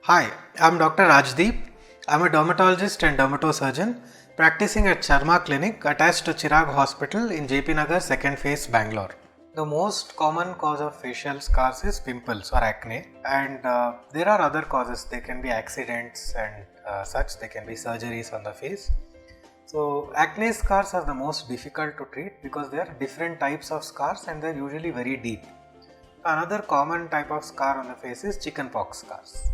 Hi, I'm Dr. Rajdeep. I'm a dermatologist and dermatosurgeon practicing at Charma clinic attached to Chirag hospital in JP Nagar 2nd phase, Bangalore. The most common cause of facial scars is pimples or acne, and there are other causes. They can be accidents and such. They can be surgeries on the face. So acne scars are the most difficult to treat because there are different types of scars and they're usually very deep. Another common type of scar on the face is chickenpox scars.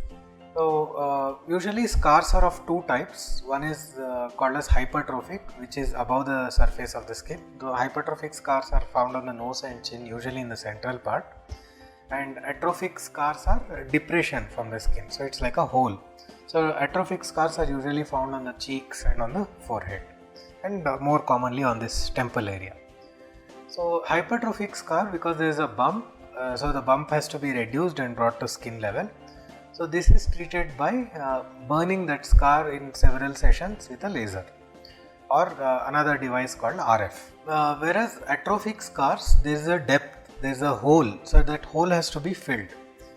So usually scars are of two types. One is called as hypertrophic, which is above the surface of the skin. The hypertrophic scars are found on the nose and chin, usually in the central part, and atrophic scars are depression from the skin, so it's like a hole. So atrophic scars are usually found on the cheeks and on the forehead, and more commonly on this temple area. So hypertrophic scar, because there is a bump, so the bump has to be reduced and brought to skin level. So this is treated by burning that scar in several sessions with a laser or another device called RF. Whereas atrophic scars, there is a depth, there is a hole, so that hole has to be filled.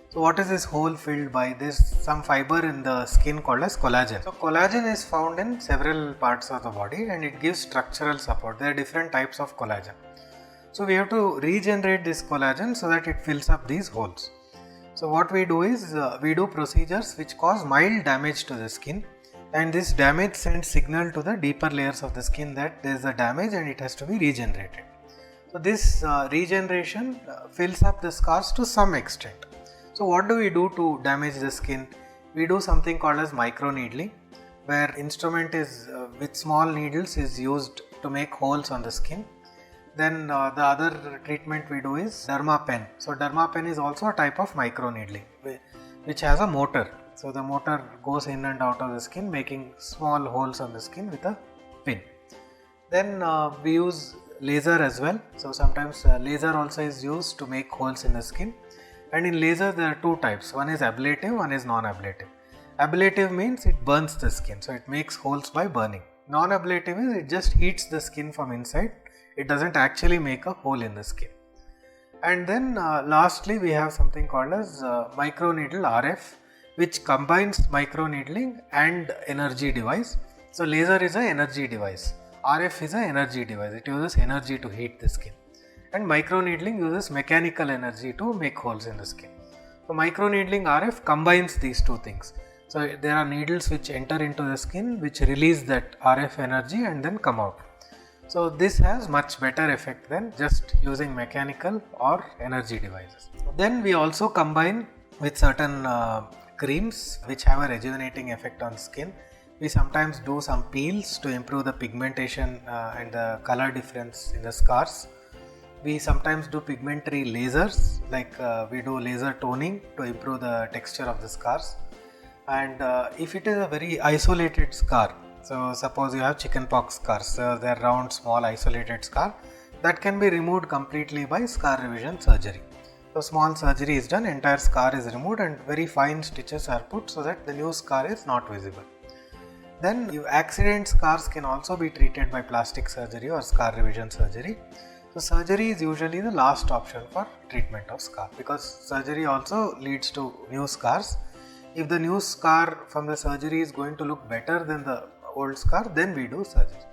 So what is this hole filled by? There is some fiber in the skin called as collagen. So collagen is found in several parts of the body and it gives structural support. There are different types of collagen. So we have to regenerate this collagen so that it fills up these holes. So what we do is, we do procedures which cause mild damage to the skin, and this damage sends signal to the deeper layers of the skin that there is a damage and it has to be regenerated. So this regeneration fills up the scars to some extent. So what do we do to damage the skin? We do something called as microneedling, where instrument is with small needles is used to make holes on the skin. Then the other treatment we do is derma pen. So derma pen is also a type of microneedling which has a motor. So the motor goes in and out of the skin, making small holes on the skin with a pin. Then we use laser as well. So sometimes laser also is used to make holes in the skin. And in laser there are two types. One is ablative, one is non-ablative. Ablative means it burns the skin, so it makes holes by burning. Non-ablative is it just heats the skin from inside. It doesn't actually make a hole in the skin. And then lastly we have something called as microneedle RF, which combines microneedling and energy device. So laser is an energy device, RF is an energy device, it uses energy to heat the skin, and microneedling uses mechanical energy to make holes in the skin. So microneedling RF combines these two things. So there are needles which enter into the skin which release that RF energy and then come out. So this has much better effect than just using mechanical or energy devices. Then we also combine with certain creams which have a rejuvenating effect on skin. We sometimes do some peels to improve the pigmentation and the color difference in the scars. We sometimes do pigmentary lasers, like we do laser toning to improve the texture of the scars. And if it is a very isolated scar, so suppose you have chickenpox scars, so they are round, small, isolated scar, that can be removed completely by scar revision surgery. So small surgery is done, entire scar is removed and very fine stitches are put so that the new scar is not visible. Then accident scars can also be treated by plastic surgery or scar revision surgery. So surgery is usually the last option for treatment of scar, because surgery also leads to new scars. If the new scar from the surgery is going to look better than the old scar, then we do surgery.